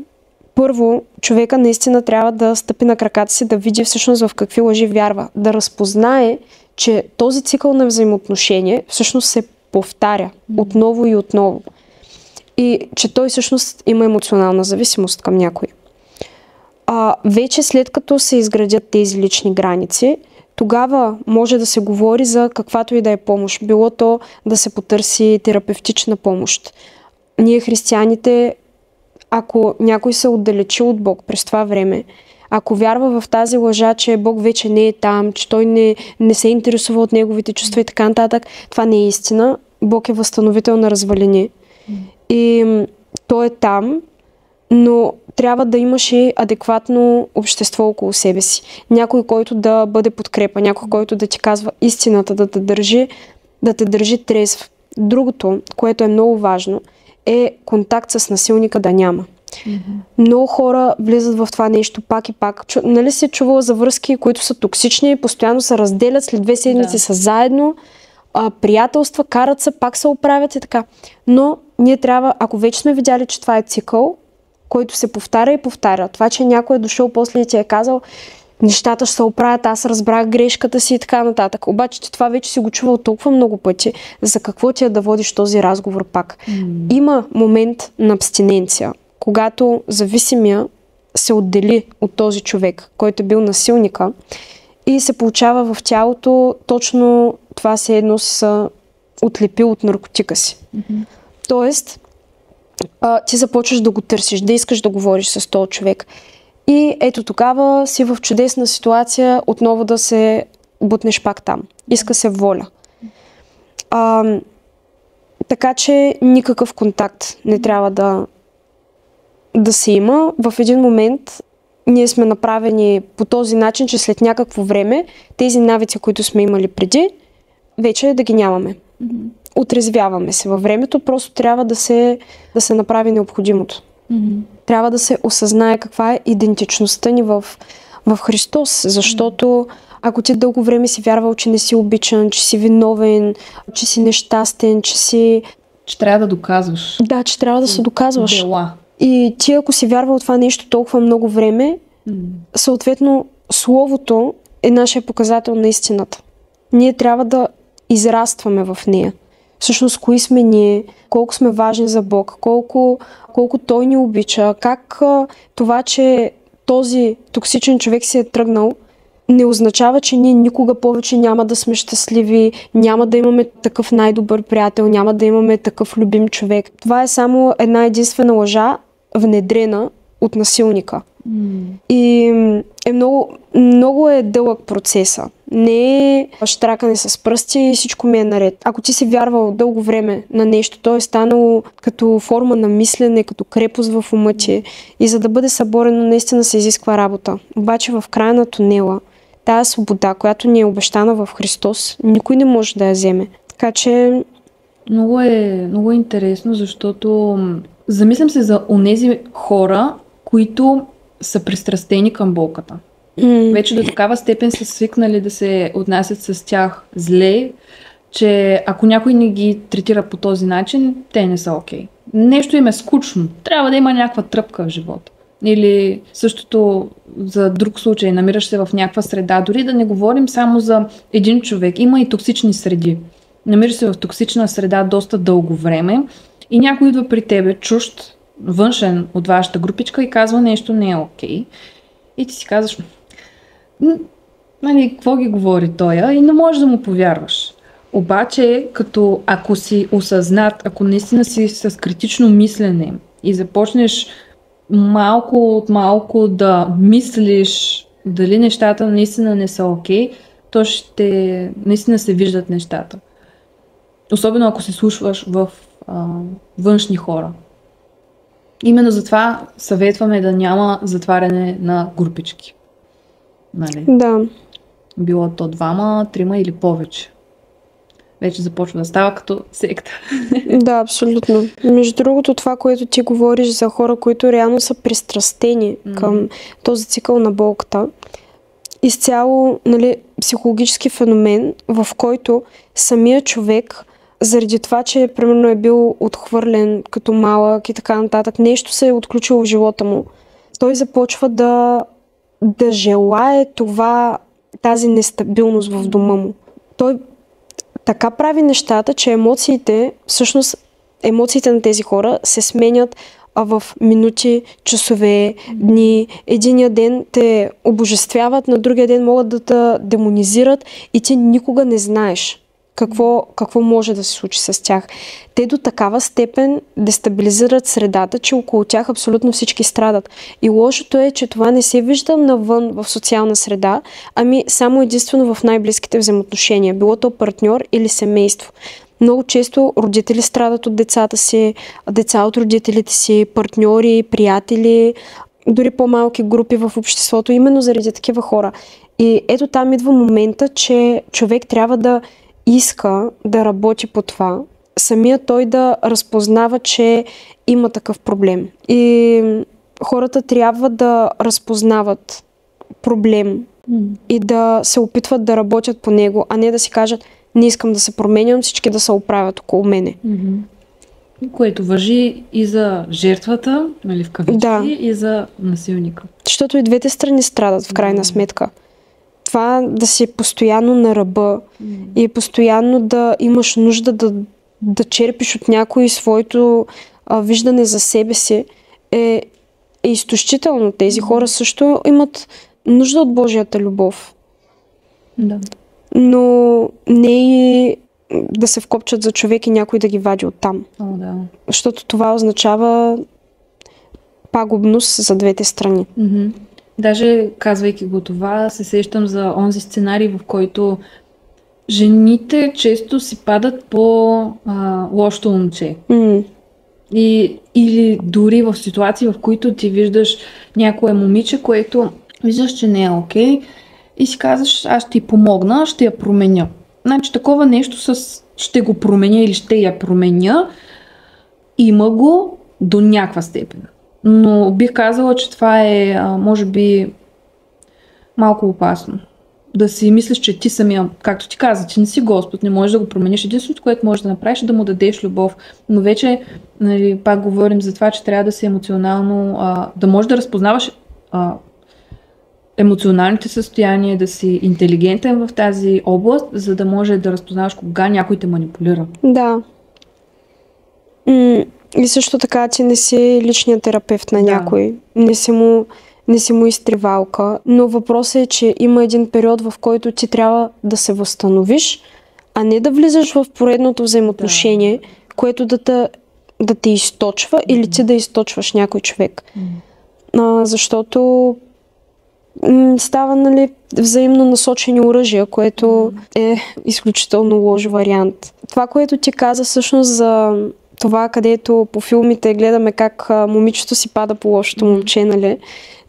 първо, човека наистина трябва да стъпи на краката си, да види всъщност в какви лъжи вярва, да разпознае, че този цикъл на взаимоотношение всъщност се повтаря отново и отново. И че той всъщност има емоционална зависимост към някой. Вече след като се изградят тези лични граници, тогава може да се говори за каквато и да е помощ. Било то да се потърси терапевтична помощ. Ние християните, ако някой се отдалечи от Бог през това време, ако вярва в тази лъжа, че Бог вече не е там, че той не се интересува от неговите чувства и така нататък, това не е истина. Бог е възстановител на развалини. И той е там, но трябва да имаш и адекватно общество около себе си. Някой, който да бъде подкрепа, някой, който да ти казва истината, да те държи трезв. Другото, което е много важно, е контакт с насилника да няма. Много хора влизат в това нещо пак и пак. Нали си чувала за връзки, които са токсични, постоянно се разделят, след 2 седмици са заедно, приятелства, карат се, пак се оправят и така. Но ние трябва, ако вече сме видяли, че това е цикъл, който се повтаря и повтаря. Това, че някой е дошъл после и ти е казал, нещата ще се оправят, аз разбрах грешката си и така нататък. Обаче ти това вече си го чувал толкова много пъти. За какво ти е да водиш този разговор пак? Има момент на абстиненция, когато зависимия се отдели от този човек, който е бил насилника и се получава в тялото точно това се едно се отлепил от наркотика си. Тоест, ти започваш да го търсиш, да искаш да говориш с този човек. И ето тогава си в чудесна ситуация отново да се бутнеш пак там. Иска се воля. Така че никакъв контакт не трябва да се има. В един момент ние сме направени по този начин, че след някакво време тези навици, които сме имали преди, вече да ги нямаме. Отрезвяваме се във времето, просто трябва да се направи необходимото. Трябва да се осъзнае каква е идентичността ни в Христос, защото ако ти дълго време си вярвал, че не си обичан, че си виновен, че си нещастен, че трябва да доказваш. Да, че трябва да се доказваш. Дела. И ти, ако си вярвал това нещо толкова много време, съответно Словото е нашия показател на истината. Ние трябва да израстваме в нея. Всъщност, кои сме ние, колко сме важни за Бог, колко Той ни обича, как това, че този токсичен човек си е тръгнал, не означава, че ние никога повече няма да сме щастливи, няма да имаме такъв най-добър приятел, няма да имаме такъв любим човек. Това е само една единствена лъжа, внедрена от насилника. И е много е дълъг процеса. Не е щракане с пръсти и всичко ми е наред. Ако ти си вярвал дълго време на нещо, то е станало като форма на мислене, като крепост в ума ти. И за да бъде съборено, наистина се изисква работа. Обаче в края на тунела, тая свобода, която ни е обещана в Христос, никой не може да я вземе. Така че... Много е интересно, защото замислям се за онези хора, които са пристрастени към болката. Вече до такава степен са свикнали да се отнасят с тях зле, че ако някой не ги третира по този начин, те не са окей. Нещо им е скучно. Трябва да има някаква тръпка в живота. Или същото за друг случай, намираш се в някаква среда. Дори да не говорим само за един човек. Има и токсични среди. Намираш се в токсична среда доста дълго време и някой идва при тебе, чужд, външен от вашата групичка и казва нещо не е окей. И ти си казваш, нали, какво ги говори тоя? И не можеш да му повярваш. Обаче, ако си осъзнат, ако наистина си с критично мислене и започнеш малко от малко да мислиш дали нещата наистина не са окей, то ще наистина се виждат нещата. Особено ако се слушваш в външни хора. Именно затова съветваме да няма затваряне на групички. Нали? Да. Било то 2, 3 или повече. Вече започва да става като секта. Да, абсолютно. Между другото, това, което ти говориш за хора, които реално са пристрастени към този цикъл на болката, изцяло, нали, психологически феномен, в който самия човек, заради това, че примерно е бил отхвърлен като малък и така нататък, нещо се е отключило в живота му. Той започва да желае тази нестабилност в дома му. Той така прави нещата, че емоциите на тези хора се сменят в минути, часове, дни. Единия ден те обожествяват, на другия ден могат да те демонизират и ти никога не знаеш какво може да се случи с тях. Те до такава степен дестабилизират средата, че около тях абсолютно всички страдат. И лошото е, че това не се вижда навън в социална среда, ами само единствено в най-близките взаимоотношения, било то партньор или семейство. Много често родители страдат от децата си, деца от родителите си, партньори, приятели, дори по-малки групи в обществото, именно заради такива хора. И ето там идва момента, че човек трябва да иска да работи по това, самия той да разпознава, че има такъв проблем. И хората трябва да разпознават проблем и да се опитват да работят по него, а не да си кажат: не искам да се променям, всички да се оправят около мене. Което важи и за жертвата, нали, в кавички, и за насилника. Защото и двете страни страдат в крайна сметка. Това да си постоянно на ръба и постоянно да имаш нужда да черпиш от някой своето виждане за себе си е изтощително. Тези хора също имат нужда от Божията любов. Да. Но не и да се вкопчат за човек и някой да ги вади оттам. Да. Защото това означава пагубност за двете страни. Даже казвайки го това, се сещам за онзи сценарий, в който жените често си падат по лошото момче. Или дори в ситуации, в които ти виждаш някое момиче, което виждаш, че не е окей, и си казваш: аз ще ти помогна, ще я променя. Значи такова нещо ще го променя или ще я променя, има го до някаква степен. Но бих казала, че това е, може би, малко опасно. Да си мислиш, че ти самия, както ти каза, че не си Господ, не можеш да го промениш. Единството, което можеш да направиш, е да му дадеш любов. Но вече, нали, пак говорим за това, че трябва да си емоционално, да можеш да разпознаваш емоционалните състояния, да си интелигентен в тази област, за да може да разпознаваш кога някой те манипулира. Да. И също така, че не си личният терапевт на някой. Не си му изтривалка. Но въпросът е, че има един период, в който ти трябва да се възстановиш, а не да влизаш в поредното взаимоотношение, което да те източва или ти да източваш някой човек. Защото става, нали, взаимно насочени оръжия, което е изключително лош вариант. Това, което ти каза всъщност за това, където по филмите гледаме как момичето си пада по лошото момче, нали?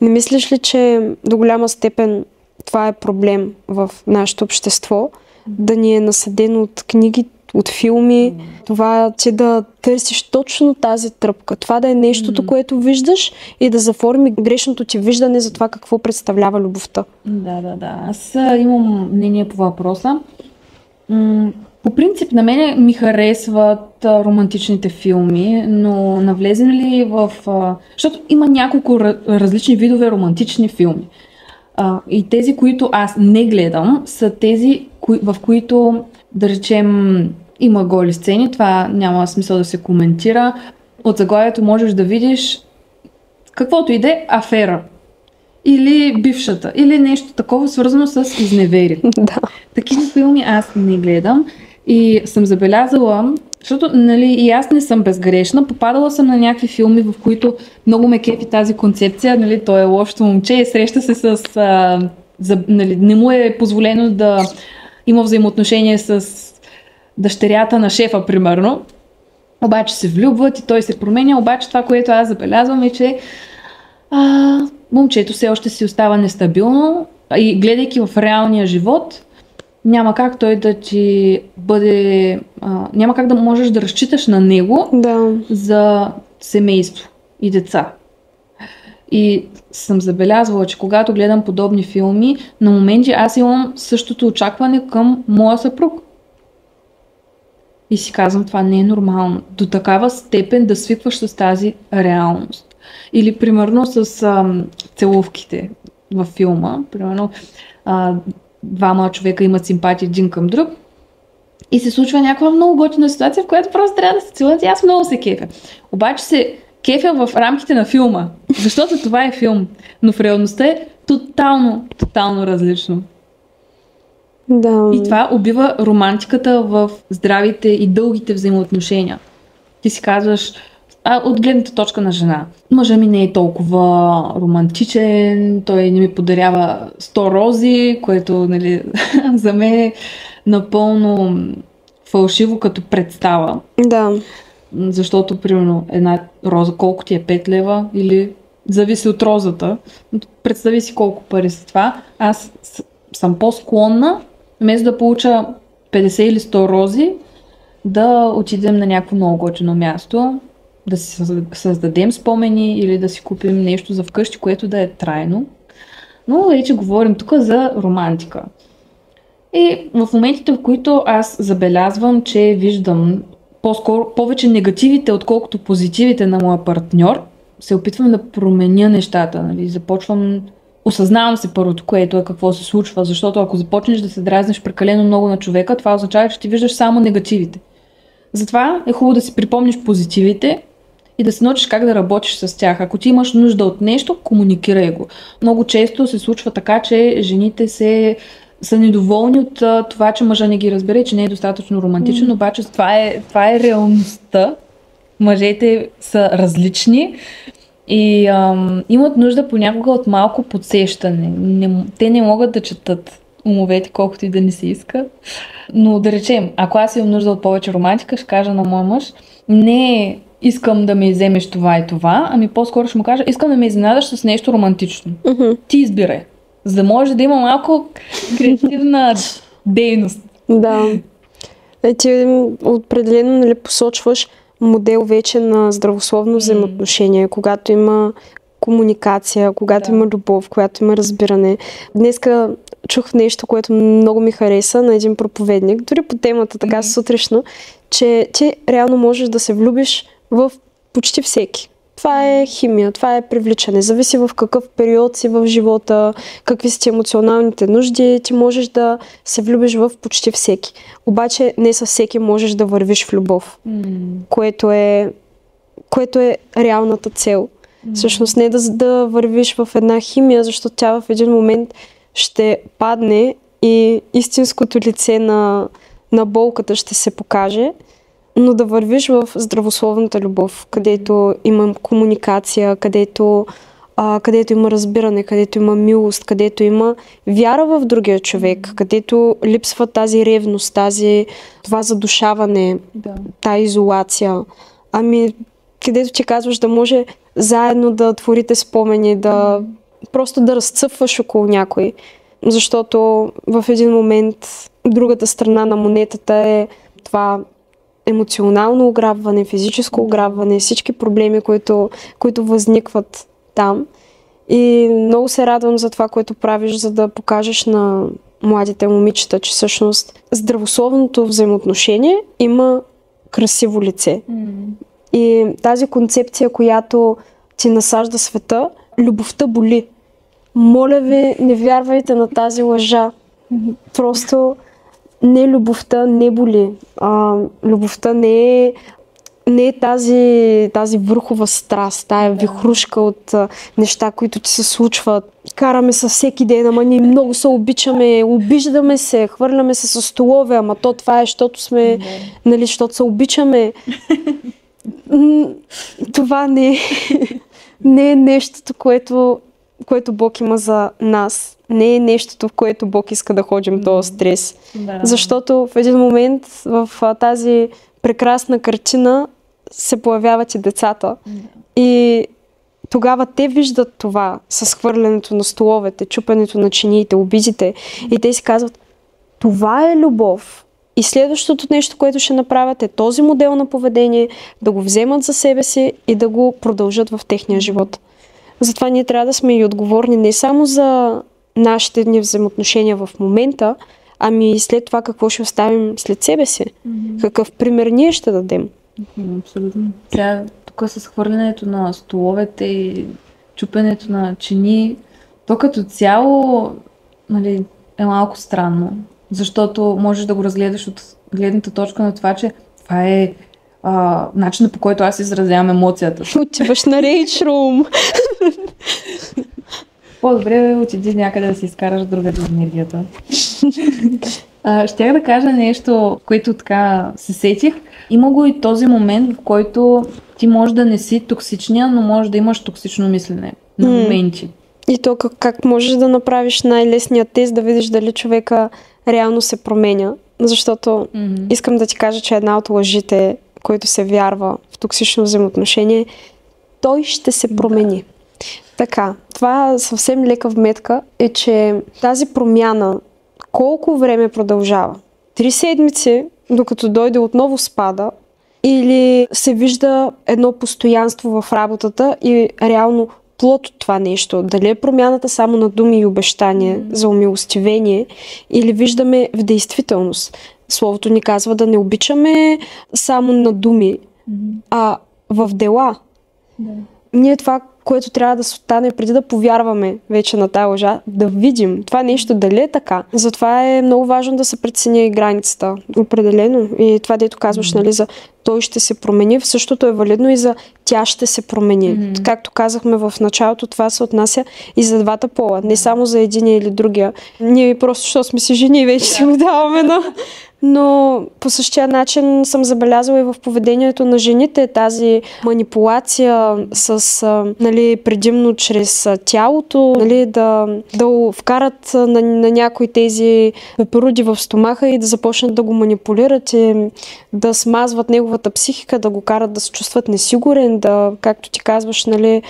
Не мислиш ли, че до голяма степен това е проблем в нашето общество? Да ни е наседено от книги, от филми, това ти да търсиш точно тази тръпка. Това да е нещото, което виждаш и да заформи грешното ти виждане за това какво представлява любовта. Да. Аз имам мнение по въпроса. По принцип, на мене ми харесват романтичните филми, но навлезем ли в... Защото има няколко различни видове романтични филми. И тези, които аз не гледам, са тези, в които, да речем, има голи сцени. Това няма смисъл да се коментира. От заглавието можеш да видиш каквото и да е афера. Или бившата. Или нещо такова свързано с изневерие. Да. Такива филми аз не гледам. И съм забелязала, Защото, нали, и аз не съм безгрешна. Попадала съм на някакви филми, в които много ме кефи тази концепция. Нали, той е лошото момче, среща се с... нали, не му е позволено да има взаимоотношение с дъщерята на шефа, примерно. Обаче се влюбват и той се променя. Обаче това, което аз забелязвам е, че момчето все още си остава нестабилно и гледайки в реалния живот, няма как той да ти бъде... няма как да можеш да разчиташ на него за семейство и деца. И съм забелязвала, че когато гледам подобни филми, на моменти аз имам същото очакване към моя съпруг. И си казвам, това не е нормално. До такава степен да свикваш с тази реалност. Или примерно с целувките във филма. Примерно двама човека имат симпатия един към друг и се случва някаква много готина ситуация, в която просто трябва да се целуват и аз много се кефя. Обаче се кефя в рамките на филма, защото това е филм, но в реалността е тотално различно. Да. И това убива романтиката в здравите и дългите взаимоотношения. Ти си казваш, от гледната точка на жена, мъжа ми не е толкова романтичен, той не ми подарява 100 рози, което, нали, за мен е напълно фалшиво като представа. Да. Защото, примерно, една роза колко ти е 5 лева или зависи от розата. Представи си колко пари са това. Аз съм по-склонна, вместо да получа 50 или 100 рози, да отидем на някакво много готино място, да си създадем спомени или да си купим нещо за вкъщи, което да е трайно. Но вече говорим тук за романтика. И в моментите, в които аз забелязвам, че виждам повече негативите, отколкото позитивите на моя партньор, се опитвам да променя нещата. Нали? Осъзнавам се първото, което е какво се случва, защото ако започнеш да се дразниш прекалено много на човека, това означава, че ти виждаш само негативите. Затова е хубаво да си припомниш позитивите и да се научиш как да работиш с тях. Ако ти имаш нужда от нещо, комуникирай го. Много често се случва така, че жените са недоволни от това, че мъжа не ги разбере, че не е достатъчно романтичен, обаче това е реалността. Мъжете са различни и имат нужда понякога от малко подсещане. Те не могат да четат умовете, колкото и да не се иска. Но да речем, ако аз имам нужда от повече романтика, ще кажа на моя мъж, не искам да ми вземеш това и това, ами по-скоро ще му кажа, искам да ме изненадаш с нещо романтично. Ти избирай. За да може да има малко креативна дейност. Да. Ти определено, нали, посочваш модел вече на здравословно взаимоотношение, когато има комуникация, когато има любов, когато има разбиране. Днеска чух нещо, което много ми хареса на един проповедник, дори по темата така сутрешно, че ти реално можеш да се влюбиш в почти всеки. Това е химия, това е привличане. Зависи в какъв период си в живота, какви са ти емоционалните нужди, ти можеш да се влюбиш в почти всеки. Обаче не със всеки можеш да вървиш в любов, което е реалната цел. Всъщност не да вървиш в една химия, защото тя в един момент ще падне и истинското лице на болката ще се покаже, но да вървиш в здравословната любов, където има комуникация, където има разбиране, където има милост, където има вяра в другия човек, където липсва тази ревност, това задушаване, тази изолация. Където ти казваш да може заедно да творите спомени, просто да разцъфваш около някой. Защото в един момент другата страна на монетата е това емоционално ограбване, физическо ограбване, всички проблеми, които възникват там. И много се радвам за това, което правиш, за да покажеш на младите момичета, че всъщност здравословното взаимоотношение има красиво лице. И тази концепция, която ти насажда света, любовта боли. Моля ви, не вярвайте на тази лъжа. Просто любовта не боли. Любовта не е тази върхова страст, тая вихрушка от неща, които ти се случват. караме се всеки ден, ама ние много се обичаме, обиждаме се, хвърляме се с столове, ама то това е, защото сме, нали, защото се обичаме. Това не е нещото, което Бог има за нас. Не е нещото, в което Бог иска да ходим този стрес. Да. Защото в един момент в тази прекрасна картина се появяват и децата. И тогава те виждат това с хвърлянето на столовете, чупенето на чиниите, обидите. И те си казват, това е любов. И следващото нещо, което ще направят е този модел на поведение, да го вземат за себе си и да го продължат в техния живот. Затова ние трябва да сме и отговорни не само за нашите дни взаимоотношения в момента, ами и след това какво ще оставим след себе си. Какъв пример ние ще дадем. Абсолютно. Сега тук с хвърлянето на столовете и чупенето на чини, то като цяло, нали, е малко странно. Защото можеш да го разгледаш от гледната точка на това, че това е начинът, по който аз изразявам емоцията. Отиваш на рейдж рум. По-добре отиди някъде да си изкараш другаде енергията. Щях да кажа нещо, което така се сетих. Има го и този момент, в който ти може да не си токсичния, но може да имаш токсично мислене на моменти. И то как можеш да направиш най-лесният тест, да видиш дали човека реално се променя. Защото искам да ти кажа, че една от лъжите, който се вярва в токсично взаимоотношение, той ще се промени. Така, това съвсем лека вметка е, че тази промяна колко време продължава? 3 седмици, докато дойде отново спада, или се вижда едно постоянство в работата и реално плод от това нещо. Дали е промяната само на думи и обещания за умилостивение, или виждаме в действителност. Словото ни казва да не обичаме само на думи, а в дела. Ние това, което трябва да се остане преди да повярваме вече на тая лъжа, да видим това нещо дали е така. Затова е много важно да се прецени и границата. Определено. И това, дето казваш, нали, за той ще се промени, в същото е валидно и за тя ще се промени. Както казахме в началото, това се отнася и за двата пола. Не само за единия или другия. Ние просто, защото сме си жени, вече си го даваме, но по същия начин съм забелязала и в поведението на жените тази манипулация с, нали, предимно чрез тялото, нали, да вкарат на някои тези пеперуди в стомаха и да започнат да го манипулират и да смазват неговата психика, да го карат да се чувстват несигурен, да, както ти казваш, нали,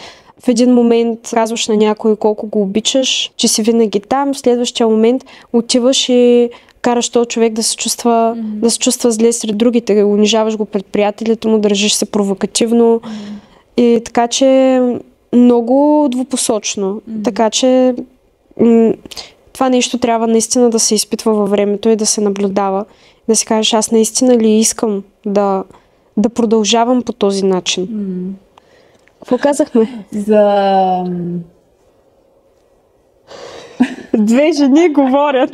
в един момент казваш на някой колко го обичаш, че си винаги там, в следващия момент отиваш и караш този човек да се чувства зле сред другите, унижаваш го пред приятелите му, държиш се провокативно. И така че много двупосочно. Така че това нещо трябва наистина да се изпитва във времето и да се наблюдава. Да си кажеш, аз наистина ли искам да продължавам по този начин. Какво казахме? За... Две жени говорят.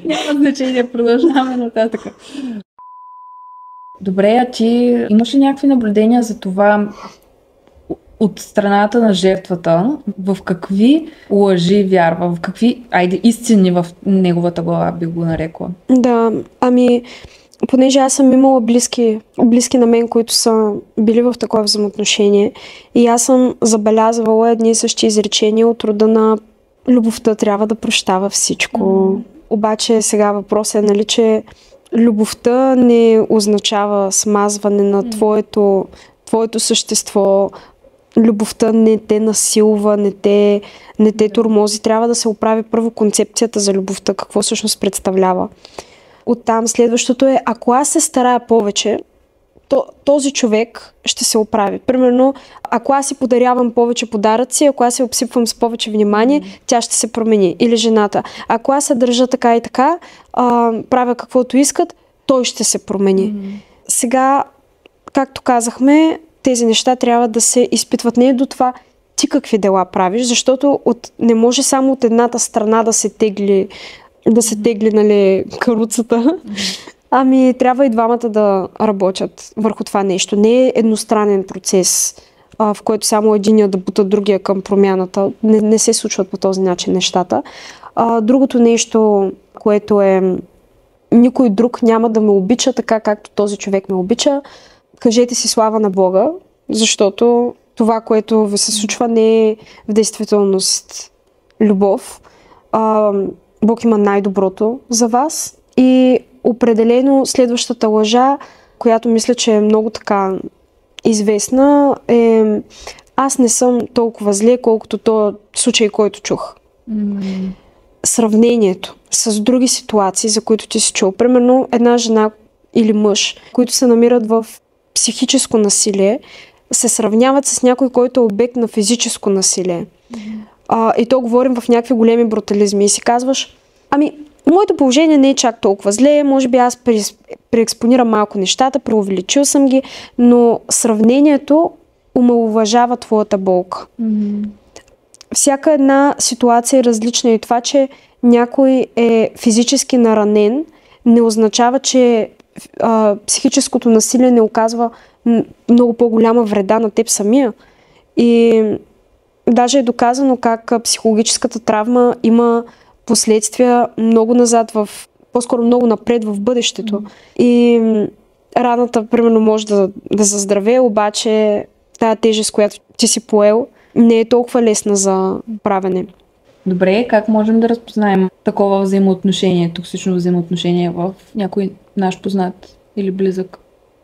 Няма значение, продължаваме нататък. Добре, а ти имаш ли някакви наблюдения за това от страната на жертвата, в какви лъжи вярва, в какви истини в неговата глава би го нарекла? Да, понеже аз съм имала близки на мен, които са били в такова взаимоотношение, и аз съм забелязвала едни и същи изречения от рода на любовта трябва да прощава всичко. Обаче сега въпросът е, нали, че любовта не означава смазване на твоето същество. Любовта не те насилва, не те тормози. Трябва да се оправи първо концепцията за любовта, какво всъщност представлява. Оттам следващото е, ако аз се старая повече, този човек ще се оправи. Примерно, ако аз си подарявам повече подаръци, ако аз се обсипвам с повече внимание, тя ще се промени. Или жената. Ако аз се държа така и така, правя каквото искат, той ще се промени. Сега, както казахме, тези неща трябва да се изпитват. Не е до това ти какви дела правиш, защото не може само от едната страна да се тегли, нали, каруцата. Трябва и двамата да работят върху това нещо. Не е едностранен процес в който само единия да бута другия към промяната. Не се случват по този начин нещата. Другото нещо, което е никой друг няма да ме обича така, както този човек ме обича. Кажете си слава на Бога, защото това, което ви се случва, не е в действителност любов. Бог има най-доброто за вас. И определено следващата лъжа, която мисля, че е много така известна, е аз не съм толкова зле, колкото този случай, който чух. Сравнението с други ситуации, за които ти си чул. Примерно една жена или мъж, които се намират в психическо насилие, се сравняват с някой, който е обект на физическо насилие. И то говорим в някакви големи брутализми. И си казваш, моето положение не е чак толкова зле, може би аз преекспонирам малко нещата, преувеличил съм ги, но сравнението омаловажава твоята болка. Всяка една ситуация е различна и това, че някой е физически наранен, не означава, че психическото насилие не оказва много по-голяма вреда на теб самия. И даже е доказано как психологическата травма има последствия много назад, по-скоро много напред в бъдещето. И раната, примерно, може да заздравее, обаче тая тежест, която ти си поел, не е толкова лесна за правене. Добре, как можем да разпознаем такова взаимоотношение, токсично взаимоотношение в някой наш познат или близък?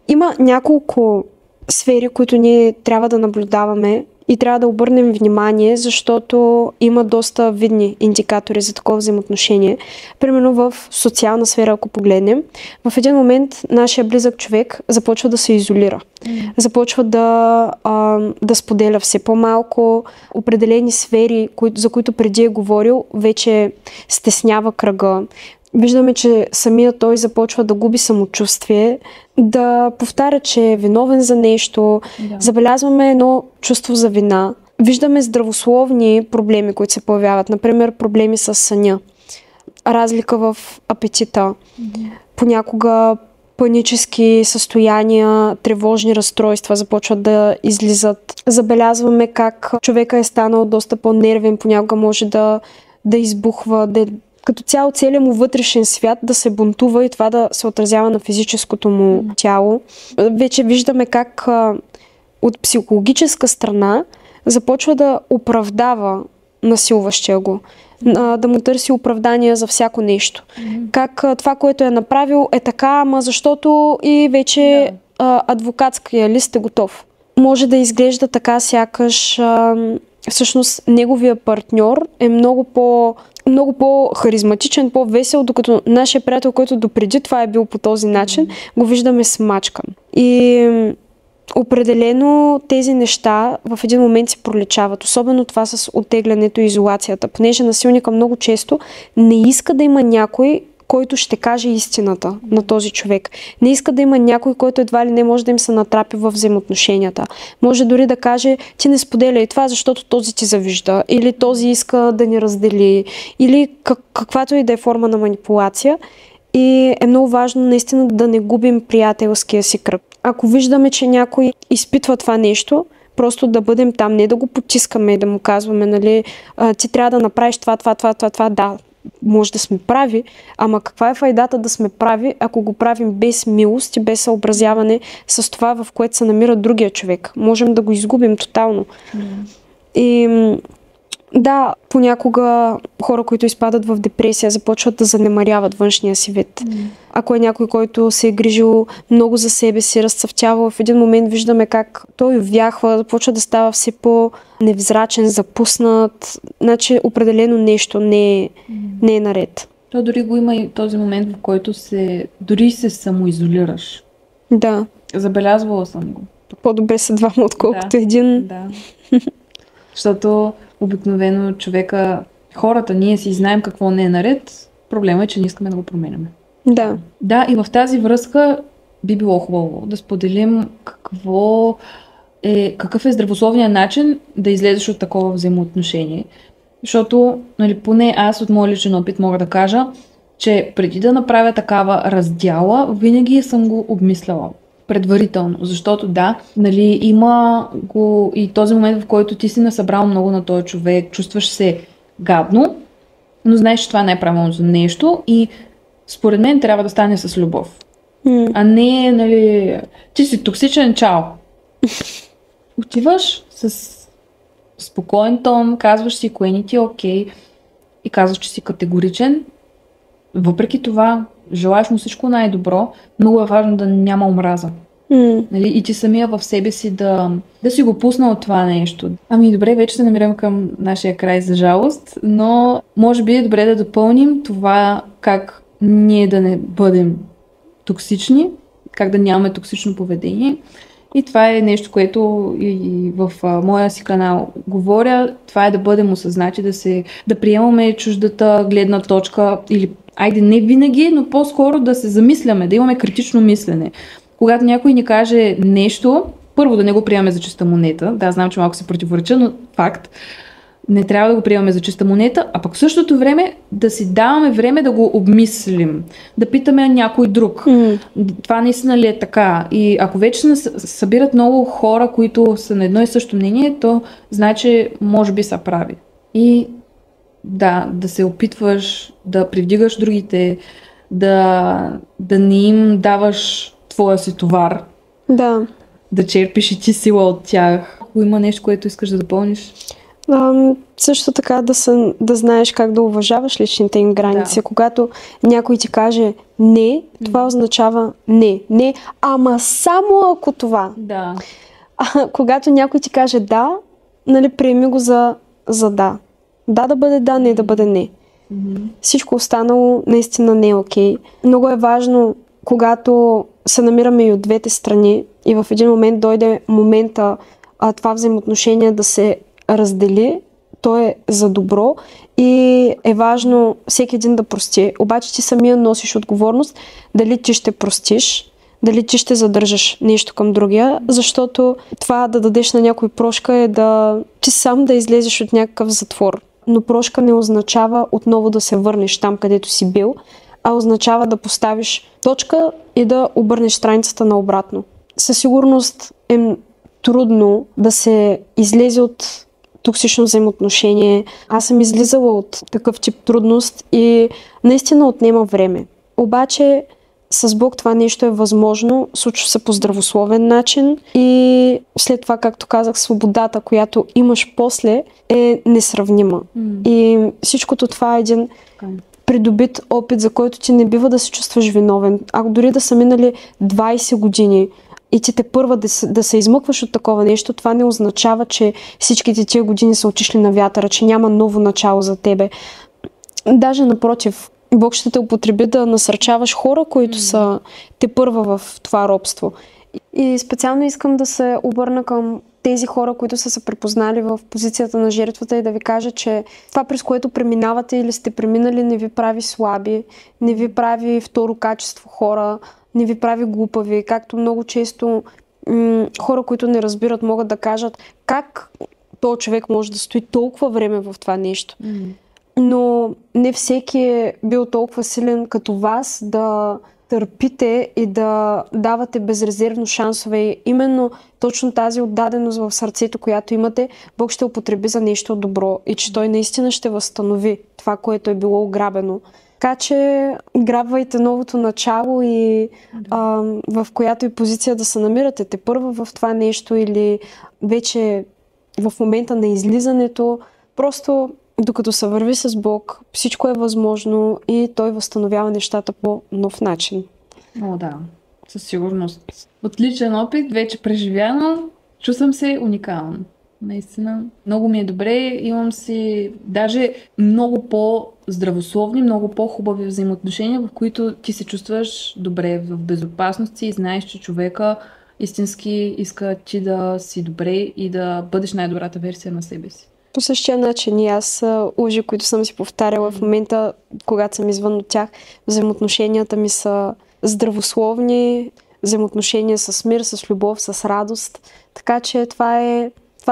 Има няколко сфери, които ние трябва да наблюдаваме и трябва да обърнем внимание, защото има доста видни индикатори за такова взаимоотношение. Примерно в социална сфера, ако погледнем, в един момент нашия близък човек започва да се изолира. Започва да споделя все по-малко. Определени сфери, за които преди е говорил, вече стеснява кръга. Виждаме, че самия той започва да губи самочувствие, да повтаря, че е виновен за нещо. Да. Забелязваме едно чувство за вина. Виждаме здравословни проблеми, които се появяват. Например, проблеми с съня. Разлика в апетита. Понякога панически състояния, тревожни разстройства започват да излизат. Забелязваме как човека е станал доста по-нервен, понякога може да избухва, като цяло целият му вътрешен свят да се бунтува и това да се отразява на физическото му тяло. Вече виждаме как от психологическа страна започва да оправдава насилващия го, да му търси оправдания за всяко нещо. Как това, което е направил, е така, ама защото и вече адвокатския лист е готов. Може да изглежда така, сякаш всъщност неговия партньор е много по-харизматичен, по-весел, докато нашия приятел, който допреди това е бил по този начин, го виждаме смачкан. И определено тези неща в един момент се проличават. Особено това с оттеглянето и изолацията. Понеже насилника много често не иска да има някой, който ще каже истината на този човек. Не иска да има някой, който едва ли не може да им се натрапи във взаимоотношенията. Може дори да каже, ти не споделяй това, защото този ти завижда. Или този иска да ни раздели. Или каквато и да е форма на манипулация. И е много важно наистина да не губим приятелския си кръг. Ако виждаме, че някой изпитва това нещо, просто да бъдем там, не да го потискаме и да му казваме, нали, ти трябва да направиш това, да. Може да сме прави, ама каква е файдата да сме прави, ако го правим без милост и без съобразяване с това, в което се намира другия човек? Можем да го изгубим тотално. И да, понякога хора, които изпадат в депресия, започват да занемаряват външния си вид. Ако е някой, който се е грижил много за себе си, разцъфтява, в един момент виждаме как той увяхва, започва да става все по-невзрачен, запуснат. Значи определено нещо не е наред. То дори го има и този момент, в който дори се самоизолираш. Да. Забелязвала съм го. По-добре са двама, отколкото един. Да. Защото обикновено хората, ние си знаем какво не е наред, проблема е, че не искаме да го променяме. Да. Да, и в тази връзка би било хубаво да споделим какъв е здравословният начин да излезеш от такова взаимоотношение. Защото, нали, поне аз от моя личен опит мога да кажа, че преди да направя такава раздяла, винаги съм го обмисляла. предварително. Защото да, нали, има го и този момент, в който ти си насъбрал много на този човек, чувстваш се гадно, но знаеш, че това не е правилното нещо и според мен трябва да стане с любов. А не, нали, ти си токсичен, чао. Отиваш с спокоен тон, казваш си кое не ти е окей и казваш, че си категоричен. Въпреки това, желаеш му всичко най-добро, много е важно да няма омраза. Нали? И ти самия в себе си да си го пусна от това нещо. Ами добре, вече се намирам към нашия край за жалост, но може би е добре да допълним това как ние да не бъдем токсични, как да нямаме токсично поведение. И това е нещо, което и в моя си канал говоря. Това е да бъдем осъзнати, да приемаме чуждата гледна точка или айде не винаги, но по-скоро да се замисляме, да имаме критично мислене. Когато някой ни каже нещо, първо да не го приемаме за чиста монета. Да, знам, че малко се противореча, но факт. Не трябва да го приемаме за чиста монета, а пък в същото време да си даваме време да го обмислим, да питаме някой друг. Това наистина ли е така? И ако вече събират много хора, които са на едно и също мнение, то значи може би са прави. И да се опитваш да привдигаш другите, да не им даваш твоя си товар. Да черпиш и ти сила от тях. Ако има нещо, което искаш да допълниш? Също така да знаеш как да уважаваш личните им граници. Да. Когато някой ти каже не, това означава не, ама само ако това. Да. А когато някой ти каже да, нали, приеми го за да. Да бъде да, не да бъде не. Всичко останало наистина не е окей. Много е важно, когато се намираме и от двете страни и в един момент дойде момента това взаимоотношение да се раздели, то е за добро и е важно всеки един да прости. Обаче ти самия носиш отговорност дали ти ще простиш, дали ти ще задържаш нещо към другия, защото това да дадеш на някой прошка е ти сам да излезеш от някакъв затвор. Но прошка не означава отново да се върнеш там, където си бил, а означава да поставиш точка и да обърнеш страницата наобратно. Със сигурност е трудно да се излезе от токсично взаимоотношение. Аз съм излизала от такъв тип трудност и наистина отнема време. Обаче с Бог това нещо е възможно, случва се по здравословен начин и след това, както казах, свободата, която имаш после, е несравнима. И всичкото това е един придобит опит, за който ти не бива да се чувстваш виновен. Ако дори да са минали 20 години и ти те първа да се измъкваш от такова нещо, това не означава, че всичките тия години са отишли на вятъра, че няма ново начало за тебе. Даже напротив, Бог ще те употреби да насърчаваш хора, които са те първа в това робство. И специално искам да се обърна към тези хора, които са се препознали в позицията на жертвата и да ви кажа, че това, през което преминавате или сте преминали, не ви прави слаби, не ви прави второ качество хора, не ви прави глупави, както много често хора, които не разбират, могат да кажат как този човек може да стои толкова време в това нещо. Но не всеки е бил толкова силен като вас да търпите и да давате безрезервно шансове. И именно точно тази отдаденост в сърцето, която имате, Бог ще употреби за нещо добро и че Той наистина ще възстанови това, което е било ограбено. Така че грабвайте новото начало и в която и позиция да се намирате те първо в това нещо или вече в момента на излизането. Просто докато се върви с Бог, всичко е възможно и Той възстановява нещата по нов начин. О, да, със сигурност. Отличен опит, вече преживяно, чувствам се уникална. Наистина, много ми е добре, имам си даже много по-здравословни, много по-хубави взаимоотношения, в които ти се чувстваш добре, в безопасност и знаеш, че човека истински иска ти да си добре и да бъдеш най-добрата версия на себе си. По същия начин и аз лъжи, които съм си повтаряла в момента, когато съм извън от тях, взаимоотношенията ми са здравословни, взаимоотношения с мир, с любов, с радост. Така че това е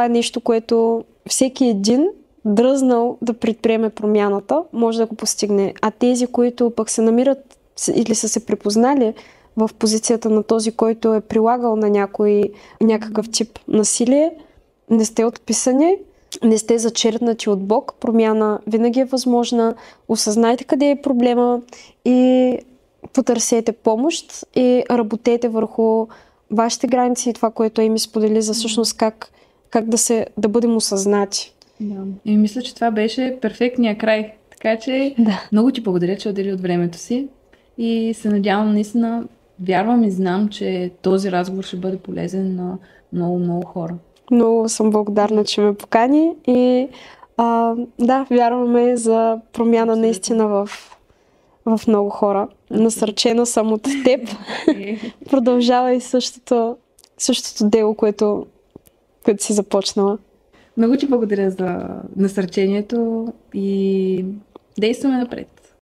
нещо, което всеки един дръзнал да предприеме промяната, може да го постигне. А тези, които пък се намират или са се припознали в позицията на този, който е прилагал на някакъв тип насилие, не сте отписани, не сте зачеркнати от Бог, промяна винаги е възможна, осъзнайте къде е проблема и потърсете помощ и работете върху вашите граници и това, което Еми сподели за всъщност как да бъдем осъзнати. Да. И мисля, че това беше перфектния край. Така че много ти благодаря, че отдели от времето си и се надявам наистина, вярвам и знам, че този разговор ще бъде полезен на много, много хора. Много съм благодарна, че ме покани и вярваме за промяна наистина в много хора. Насърчена съм от теб. Продължавай същото дело, което си започнала. Много ти благодаря за насърчението и действаме напред.